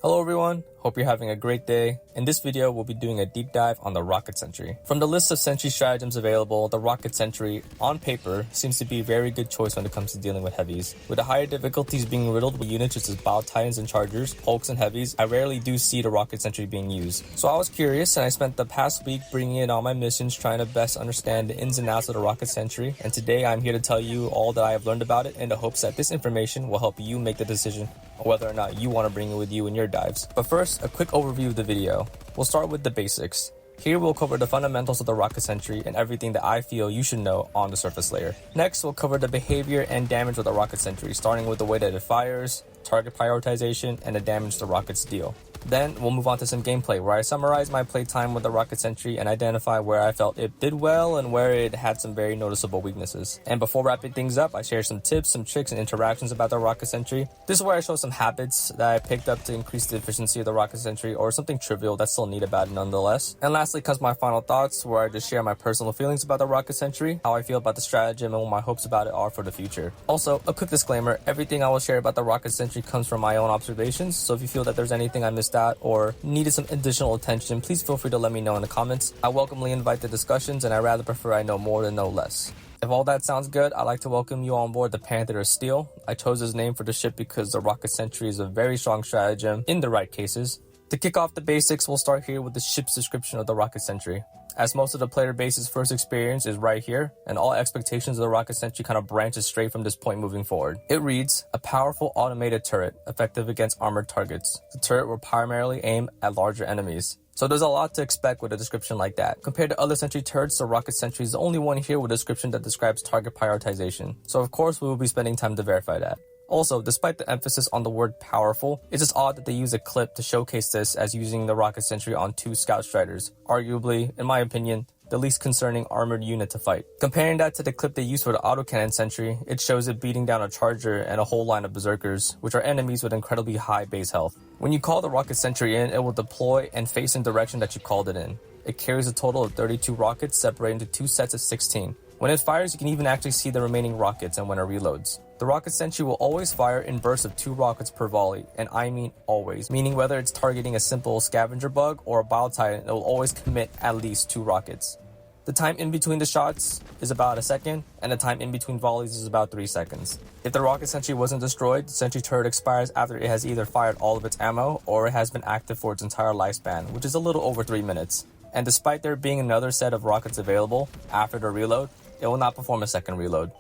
Hello everyone, hope you're having a great day. In this video, we'll be doing a deep dive on the Rocket Sentry. From the list of Sentry stratagems available, the Rocket Sentry, on paper, seems to be a very good choice when it comes to dealing with heavies. With the higher difficulties being riddled with units such as Bow Titans and Chargers, Hulks and Heavies, I rarely do see the Rocket Sentry being used. So I was curious and I spent the past week bringing in all my missions trying to best understand the ins and outs of the Rocket Sentry, and today I'm here to tell you all that I have learned about it in the hopes that this information will help you make the decision on whether or not you want to bring it with you in your dives. But first, a quick overview of the video. We'll start with the basics. Here we'll cover the fundamentals of the Rocket Sentry and everything that I feel you should know on the surface layer. Next, we'll cover the behavior and damage of the Rocket Sentry, starting with the way that it fires, target prioritization, and the damage the rockets deal. Then we'll move on to some gameplay where I summarize my playtime with the Rocket Sentry and identify where I felt it did well and where it had some very noticeable weaknesses. And before wrapping things up, I share some tips, some tricks, and interactions about the Rocket Sentry. This is where I show some habits that I picked up to increase the efficiency of the Rocket Sentry, or something trivial that's still neat about it nonetheless. And lastly comes my final thoughts, where I just share my personal feelings about the Rocket Sentry, how I feel about the stratagem, and what my hopes about it are for the future. Also, a quick disclaimer, everything I will share about the Rocket Sentry comes from my own observations, so if you feel that there's anything I missed out or needed some additional attention, please feel free to let me know in the comments. I welcomely invite the discussions, and I rather prefer I know more than know less. If all that sounds good, I'd like to welcome you on board the Panther of Steel. I chose this name for the ship because the Rocket Sentry is a very strong stratagem in the right cases. To kick off the basics, we'll start here with the ship's description of the Rocket Sentry. As most of the player base's first experience is right here, and all expectations of the Rocket Sentry kind of branches straight from this point moving forward. It reads, a powerful automated turret, effective against armored targets. The turret will primarily aim at larger enemies. So there's a lot to expect with a description like that. Compared to other Sentry turrets, the Rocket Sentry is the only one here with a description that describes target prioritization. So of course we will be spending time to verify that. Also, despite the emphasis on the word powerful, it's just odd that they use a clip to showcase this as using the Rocket Sentry on 2 Scout Striders, arguably, in my opinion, the least concerning armored unit to fight. Comparing that to the clip they used for the autocannon Sentry, it shows it beating down a Charger and a whole line of Berserkers, which are enemies with incredibly high base health. When you call the Rocket Sentry in, it will deploy and face in the direction that you called it in. It carries a total of 32 rockets separated into 2 sets of 16. When it fires, you can even actually see the remaining rockets and when it reloads. The Rocket Sentry will always fire in bursts of 2 rockets per volley, and I mean always, meaning whether it's targeting a simple scavenger bug or a Bow Titan, it will always commit at least 2 rockets. The time in between the shots is about a second, and the time in between volleys is about 3 seconds. If the Rocket Sentry wasn't destroyed, the Sentry turret expires after it has either fired all of its ammo or it has been active for its entire lifespan, which is a little over 3 minutes. And despite there being another set of rockets available after the reload, it will not perform a second reload.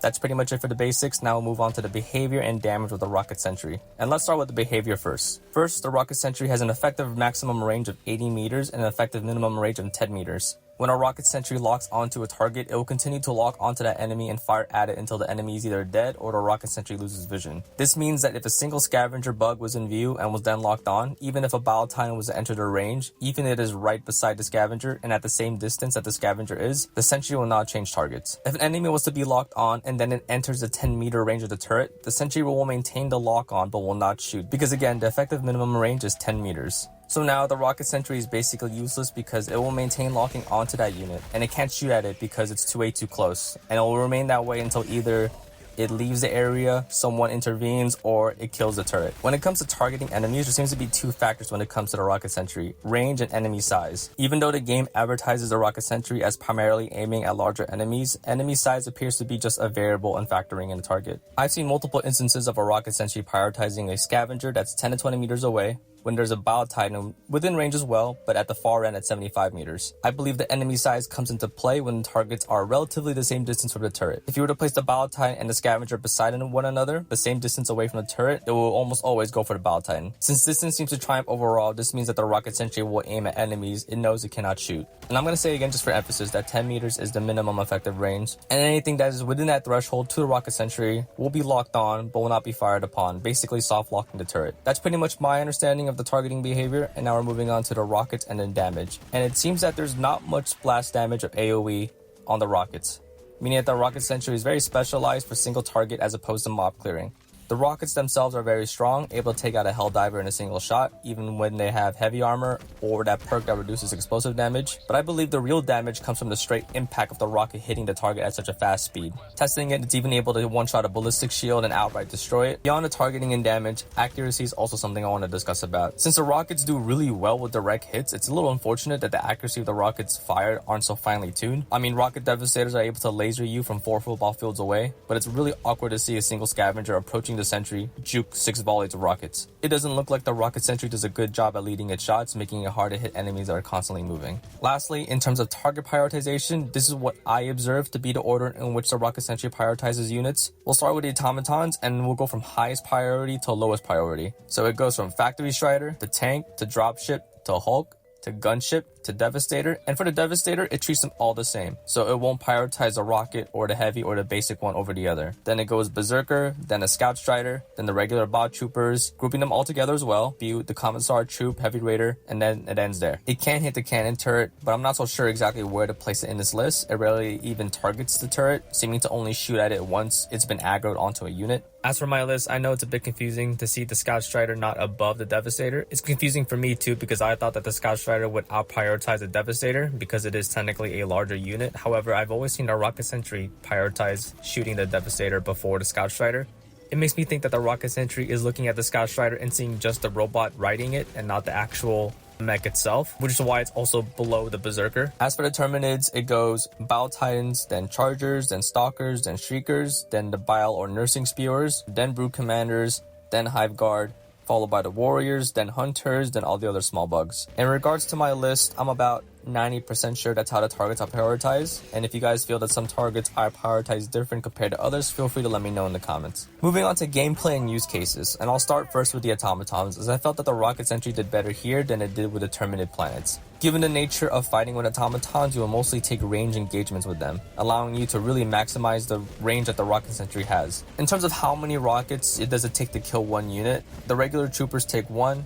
That's pretty much it for the basics. Now we'll move on to the behavior and damage of the Rocket Sentry. And let's start with the behavior first. First, the Rocket Sentry has an effective maximum range of 80 meters and an effective minimum range of 10 meters. When a Rocket Sentry locks onto a target, it will continue to lock onto that enemy and fire at it until the enemy is either dead or the Rocket Sentry loses vision. This means that if a single scavenger bug was in view and was then locked on, even if a Bow Titan was to enter the range, even if it is right beside the scavenger and at the same distance that the scavenger is, the Sentry will not change targets. If an enemy was to be locked on and then it enters the 10-meter range of the turret, the Sentry will maintain the lock on but will not shoot, because again, the effective minimum range is 10 meters. So now the Rocket Sentry is basically useless because it will maintain locking onto that unit, and it can't shoot at it because it's way too close, and it will remain that way until either it leaves the area, someone intervenes, or it kills the turret. When it comes to targeting enemies, there seems to be 2 factors when it comes to the Rocket Sentry: range and enemy size. Even though the game advertises the Rocket Sentry as primarily aiming at larger enemies, enemy size appears to be just a variable in factoring in the target. I've seen multiple instances of a Rocket Sentry prioritizing a scavenger that's 10 to 20 meters away, when there's a Bow Titan within range as well, but at the far end at 75 meters. I believe the enemy size comes into play when the targets are relatively the same distance from the turret. If you were to place the Bow Titan and the scavenger beside one another, the same distance away from the turret, it will almost always go for the Bow Titan. Since distance seems to triumph overall, this means that the Rocket Sentry will aim at enemies it knows it cannot shoot. And I'm going to say again, just for emphasis, that 10 meters is the minimum effective range, and anything that is within that threshold to the Rocket Sentry will be locked on but will not be fired upon, basically soft locking the turret. That's pretty much my understanding of the targeting behavior, and now we're moving on to the rockets and then damage. And it seems that there's not much splash damage of AoE on the rockets, meaning that the Rocket Sentry is very specialized for single target as opposed to mob clearing. The rockets themselves are very strong, able to take out a Helldiver in a single shot, even when they have heavy armor or that perk that reduces explosive damage, but I believe the real damage comes from the straight impact of the rocket hitting the target at such a fast speed. Testing it, it's even able to one-shot a ballistic shield and outright destroy it. Beyond the targeting and damage, accuracy is also something I want to discuss about. Since the rockets do really well with direct hits, it's a little unfortunate that the accuracy of the rockets fired aren't so finely tuned. I mean, rocket devastators are able to laser you from 4 football fields away, but it's really awkward to see a single scavenger approaching the sentry juke 6 volleys of rockets. It doesn't look like the rocket sentry does a good job at leading its shots, making it hard to hit enemies that are constantly moving. Lastly, in terms of target prioritization, this is what I observe to be the order in which the rocket sentry prioritizes units. We'll start with the automatons and we'll go from highest priority to lowest priority. So it goes from factory strider to tank to dropship to Hulk to gunship to Devastator, and for the Devastator, it treats them all the same, so it won't prioritize the rocket or the heavy or the basic one over the other. Then it goes Berserker, then a Scout Strider, then the regular bot troopers, grouping them all together as well, be the Commissar Troop, Heavy Raider, and then it ends there. It can hit the cannon turret, but I'm not so sure exactly where to place it in this list. It rarely even targets the turret, seeming to only shoot at it once it's been aggroed onto a unit. As for my list, I know it's a bit confusing to see the Scout Strider not above the Devastator. It's confusing for me too because I thought that the Scout Strider would out-prioritize the Devastator because it is technically a larger unit. However, I've always seen the Rocket Sentry prioritize shooting the Devastator before the Scout Strider. It makes me think that the Rocket Sentry is looking at the Scout Strider and seeing just the robot riding it and not the actual mech itself, which is why it's also below the Berserker. As for the Terminids, it goes Battle Titans, then Chargers, then Stalkers, then Shriekers, then the Bile or Nursing Spewers, then Brute Commanders, then Hive Guard, followed by the Warriors, then Hunters, then all the other small bugs. In regards to my list, I'm about 90% sure that's how the targets are prioritized, and if you guys feel that some targets are prioritized different compared to others, feel free to let me know in the comments. Moving on to gameplay and use cases, and I'll start first with the automatons, as I felt that the Rocket Sentry did better here than it did with the Terminid planets. Given the nature of fighting with automatons, you will mostly take range engagements with them, allowing you to really maximize the range that the Rocket Sentry has. In terms of how many rockets does it take to kill one unit, the regular troopers take 1,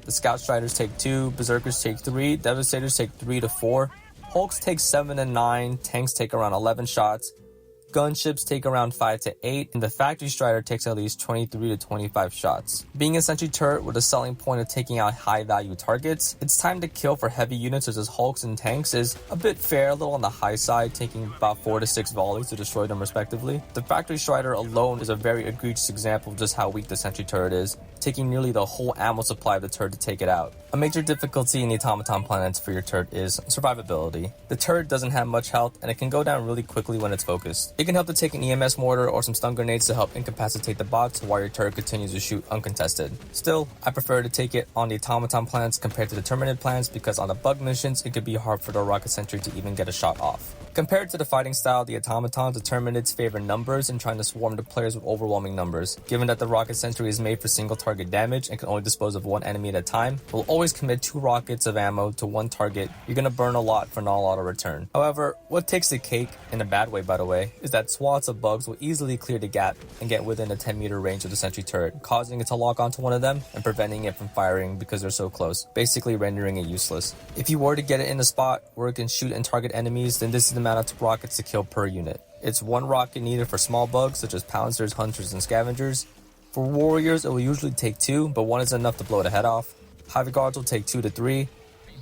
the Scout Striders take 2, Berserkers take 3, Devastators take 3 to 4, Hulks take 7 and 9, tanks take around 11 shots, gunships take around 5 to 8, and the Factory Strider takes at least 23 to 25 shots. Being a sentry turret with a selling point of taking out high value targets, its time to kill for heavy units such as Hulks and tanks is a bit fair, a little on the high side, taking about 4 to 6 volleys to destroy them respectively. The Factory Strider alone is a very egregious example of just how weak the sentry turret is, taking nearly the whole ammo supply of the turret to take it out. A major difficulty in the automaton planets for your turret is survivability. The turret doesn't have much health and it can go down really quickly when it's focused. It can help to take an EMS mortar or some stun grenades to help incapacitate the bots while your turret continues to shoot uncontested. Still, I prefer to take it on the automaton planets compared to the Terminid planets because on the bug missions it could be hard for the Rocket Sentry to even get a shot off. Compared to the fighting style of the automatons, the Terminids favor numbers and trying to swarm the players with overwhelming numbers. Given that the Rocket Sentry is made for single target damage and can only dispose of one enemy at a time, will always commit 2 rockets of ammo to one target. You're gonna burn a lot for not a lot of return. However, what takes the cake, in a bad way by the way, is that swaths of bugs will easily clear the gap and get within a 10-meter range of the sentry turret, causing it to lock onto one of them and preventing it from firing because they're so close, basically rendering it useless. If you were to get it in a spot where it can shoot and target enemies, then this is the amount of rockets to kill per unit. It's 1 rocket needed for small bugs such as pouncers, hunters, and scavengers. For warriors, it will usually take 2, but 1 is enough to blow the head off. Hive guards will take 2 to 3.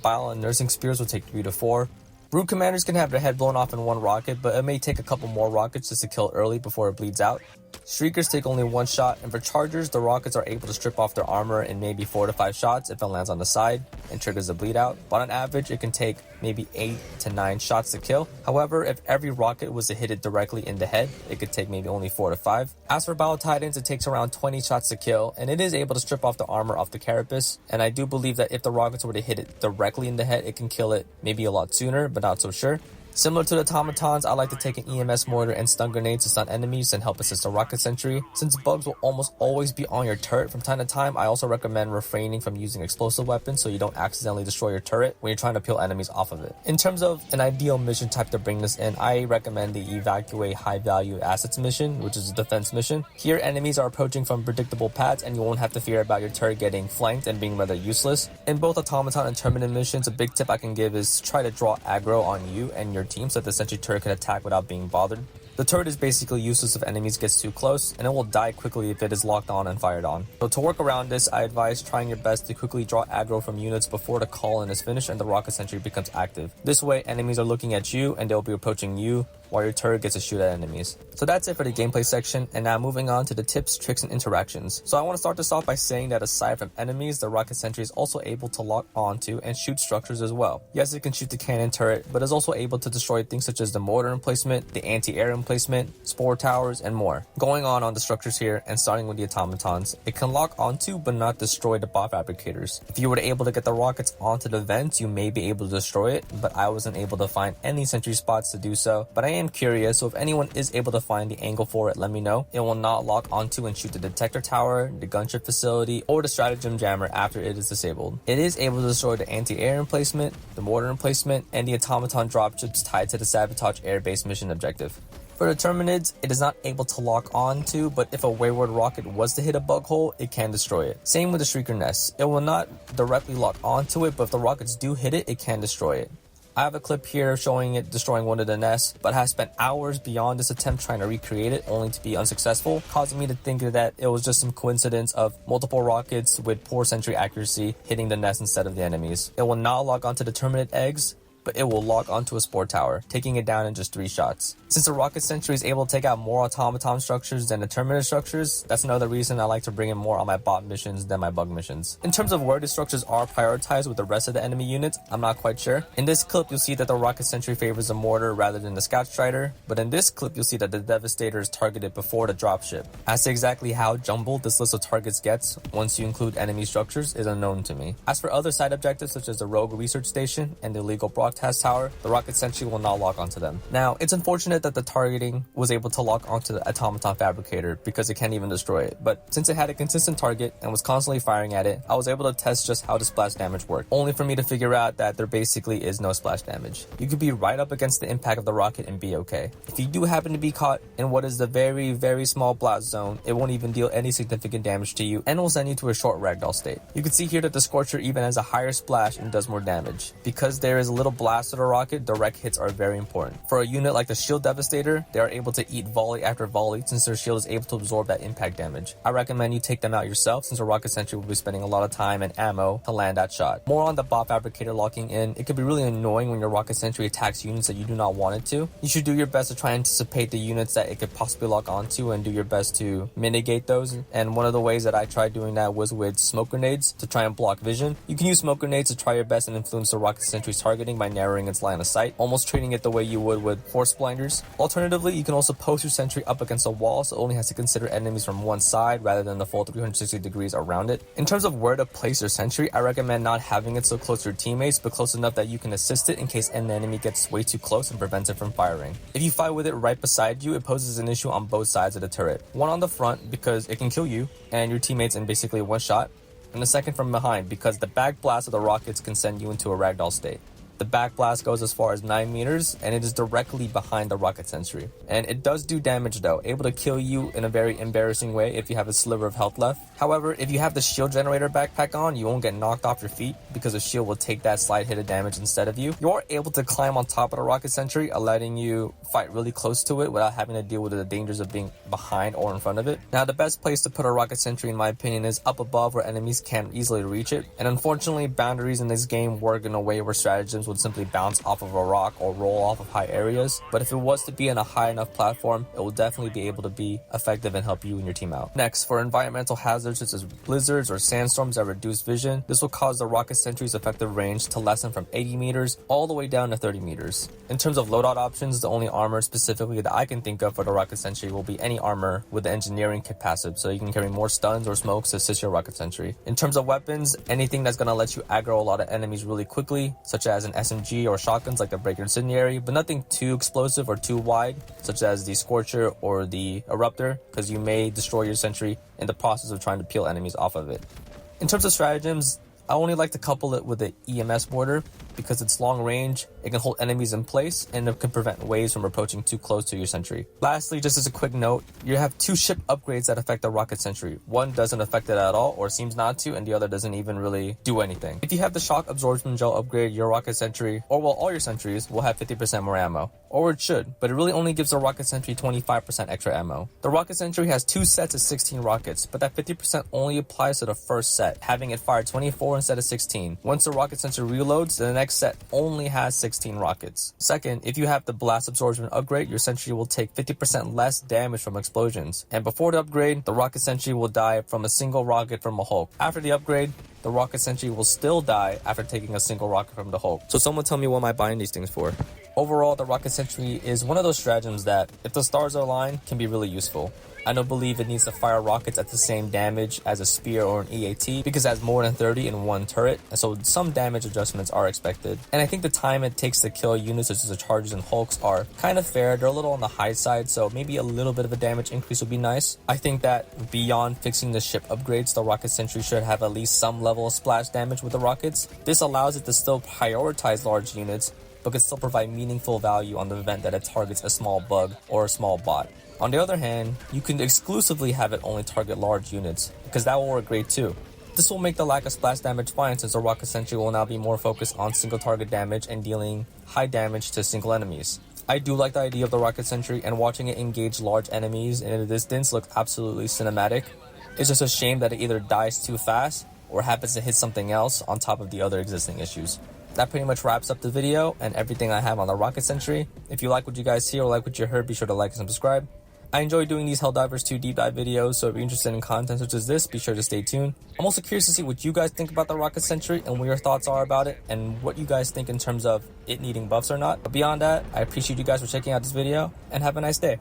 Bile and nursing spears will take 3 to 4. Brute commanders can have their head blown off in 1 rocket, but it may take a couple more rockets just to kill early before it bleeds out. Shriekers take only 1 shot, and for chargers, the rockets are able to strip off their armor in maybe 4 to 5 shots if it lands on the side and triggers a bleed out. But on average, it can take maybe 8 to 9 shots to kill. However, if every rocket was to hit it directly in the head, it could take maybe only 4 to 5. As for Battle Titans, it takes around 20 shots to kill, and it is able to strip off the armor off the carapace. And I do believe that if the rockets were to hit it directly in the head, it can kill it maybe a lot sooner, but not so sure. Similar to the automatons, I like to take an EMS mortar and stun grenades to stun enemies and help assist the Rocket Sentry. Since bugs will almost always be on your turret from time to time, I also recommend refraining from using explosive weapons so you don't accidentally destroy your turret when you're trying to peel enemies off of it. In terms of an ideal mission type to bring this in, I recommend the Evacuate High Value Assets mission, which is a defense mission. Here, enemies are approaching from predictable paths and you won't have to fear about your turret getting flanked and being rather useless. In both automaton and Terminid missions, a big tip I can give is try to draw aggro on you and your team so that the sentry turret can attack without being bothered. The turret is basically useless if enemies gets too close, and it will die quickly if it is locked on and fired on. So to work around this, I advise trying your best to quickly draw aggro from units before the call-in is finished and the rocket sentry becomes active. This way, enemies are looking at you and they'll be approaching you while your turret gets to shoot at enemies. So that's it for the gameplay section, and now moving on to the tips, tricks, and interactions. So I want to start this off by saying that aside from enemies, the rocket sentry is also able to lock onto and shoot structures as well. Yes, it can shoot the cannon turret, but is also able to destroy things such as the mortar emplacement, the anti-air emplacement, spore towers, and more. Going on the structures here, and starting with the automatons, it can lock onto but not destroy the bot fabricators. If you were able to get the rockets onto the vents, you may be able to destroy it, but I wasn't able to find any sentry spots to do so. But I am curious, so if anyone is able to find the angle for it, let me know. It will not lock onto and shoot the detector tower, the gunship facility, or the stratagem jammer after it is disabled. It is able to destroy the anti-air emplacement, the mortar emplacement, and the automaton dropships tied to the sabotage airbase mission objective. For the Terminids, it is not able to lock onto, but if a wayward rocket was to hit a bug hole, it can destroy it. Same with the Shrieker Nest. It will not directly lock onto it, but if the rockets do hit it, it can destroy it. I have a clip here showing it destroying one of the nests, but has spent hours beyond this attempt trying to recreate it, only to be unsuccessful, causing me to think that it was just some coincidence of multiple rockets with poor sentry accuracy hitting the nest instead of the enemies. It will not lock onto the Terminid eggs, but it will lock onto a spore tower, taking it down in just 3 shots. Since the rocket sentry is able to take out more automaton structures than the Terminator structures, that's another reason I like to bring in more on my bot missions than my bug missions. In terms of where the structures are prioritized with the rest of the enemy units, I'm not quite sure. In this clip, you'll see that the rocket sentry favors the mortar rather than the scout strider, but in this clip, you'll see that the devastator is targeted before the dropship. As to exactly how jumbled this list of targets gets once you include enemy structures is unknown to me. As for other side objectives such as the rogue research station and the illegal broadcast tower, the rocket sentry will not lock onto them. Now, it's unfortunate that the targeting was able to lock onto the automaton fabricator because it can't even destroy it, but since it had a consistent target and was constantly firing at it, I was able to test just how the splash damage worked, only for me to figure out that there basically is no splash damage. You could be right up against the impact of the rocket and be okay. If you do happen to be caught in what is the very, very small blast zone, it won't even deal any significant damage to you and will send you to a short ragdoll state. You can see here that the Scorcher even has a higher splash and does more damage. Because there is a little blast to the rocket, direct hits are very important. For a unit like the Shield Devastator, they are able to eat volley after volley since their shield is able to absorb that impact damage. I recommend you take them out yourself since a rocket sentry will be spending a lot of time and ammo to land that shot. More on the bot fabricator locking in, it can be really annoying when your rocket sentry attacks units that you do not want it to. You should do your best to try and anticipate the units that it could possibly lock onto and do your best to mitigate those. And one of the ways that I tried doing that was with smoke grenades to try and block vision. You can use smoke grenades to try your best and influence the rocket sentry's targeting by narrowing its line of sight, almost treating it the way you would with force blinders. Alternatively, you can also post your sentry up against a wall so it only has to consider enemies from one side rather than the full 360 degrees around it. In terms of where to place your sentry, I recommend not having it so close to your teammates, but close enough that you can assist it in case an enemy gets way too close and prevents it from firing. If you fight with it right beside you, it poses an issue on both sides of the turret. One on the front because it can kill you and your teammates in basically one shot, and the second from behind because the back blast of the rockets can send you into a ragdoll state. The back blast goes as far as 9 meters and it is directly behind the rocket sentry. And it does do damage though, able to kill you in a very embarrassing way if you have a sliver of health left. However, if you have the shield generator backpack on, you won't get knocked off your feet because the shield will take that slight hit of damage instead of you. You are able to climb on top of the rocket sentry, letting you fight really close to it without having to deal with the dangers of being behind or in front of it. Now, the best place to put a rocket sentry in my opinion is up above where enemies can't easily reach it. And unfortunately, boundaries in this game work in a way where stratagems would simply bounce off of a rock or roll off of high areas. But if it was to be in a high enough platform, it will definitely be able to be effective and help you and your team out. Next, for environmental hazards such as blizzards or sandstorms that reduce vision, this will cause the rocket sentry's effective range to lessen from 80 meters all the way down to 30 meters. In terms of loadout options, the only armor specifically that I can think of for the rocket sentry will be any armor with the engineering kit passive, so you can carry more stuns or smokes to assist your rocket sentry. In terms of weapons, anything that's going to let you aggro a lot of enemies really quickly, such as an SMG or shotguns like the Breaker Incendiary, but nothing too explosive or too wide, such as the Scorcher or the Eruptor, because you may destroy your sentry in the process of trying to peel enemies off of it. In terms of stratagems, I only like to couple it with the EMS mortar. because it's long range, it can hold enemies in place, and it can prevent waves from approaching too close to your sentry. Lastly, just as a quick note, you have two ship upgrades that affect the Rocket Sentry. One doesn't affect it at all, or seems not to, and the other doesn't even really do anything. If you have the Shock Absorption Gel upgrade, your Rocket Sentry, or well, all your sentries, will have 50% more ammo. Or it should, but it really only gives the Rocket Sentry 25% extra ammo. The Rocket Sentry has two sets of 16 rockets, but that 50% only applies to the first set, having it fire 24 instead of 16. Once the Rocket Sentry reloads, the next set only has 16 rockets. Second, if you have the Blast Absorption upgrade, your sentry will take 50% less damage from explosions. And before the upgrade, the Rocket Sentry will die from a single rocket from a Hulk. After the upgrade, the Rocket Sentry will still die after taking a single rocket from the Hulk. So someone tell me what am I buying these things for? Overall, the Rocket Sentry is one of those stratagems that, if the stars are aligned, can be really useful. I don't believe it needs to fire rockets at the same damage as a spear or an EAT because it has more than 30 in one turret, and so some damage adjustments are expected. And I think the time it takes to kill units such as the Chargers and Hulks are kind of fair. They're a little on the high side, so maybe a little bit of a damage increase would be nice. I think that beyond fixing the ship upgrades, the Rocket Sentry should have at least some level of splash damage with the rockets. This allows it to still prioritize large units, but can still provide meaningful value on the event that it targets a small bug or a small bot. On the other hand, you can exclusively have it only target large units, because that will work great too. This will make the lack of splash damage fine, since the Rocket Sentry will now be more focused on single target damage and dealing high damage to single enemies. I do like the idea of the Rocket Sentry, and watching it engage large enemies in a distance looks absolutely cinematic. It's just a shame that it either dies too fast or happens to hit something else on top of the other existing issues. That pretty much wraps up the video and everything I have on the Rocket Sentry. If you like what you guys see or like what you heard, be sure to like and subscribe. I enjoy doing these Helldivers 2 deep dive videos, so if you're interested in content such as this, be sure to stay tuned. I'm also curious to see what you guys think about the Rocket Sentry and what your thoughts are about it and what you guys think in terms of it needing buffs or not. But beyond that, I appreciate you guys for checking out this video and have a nice day.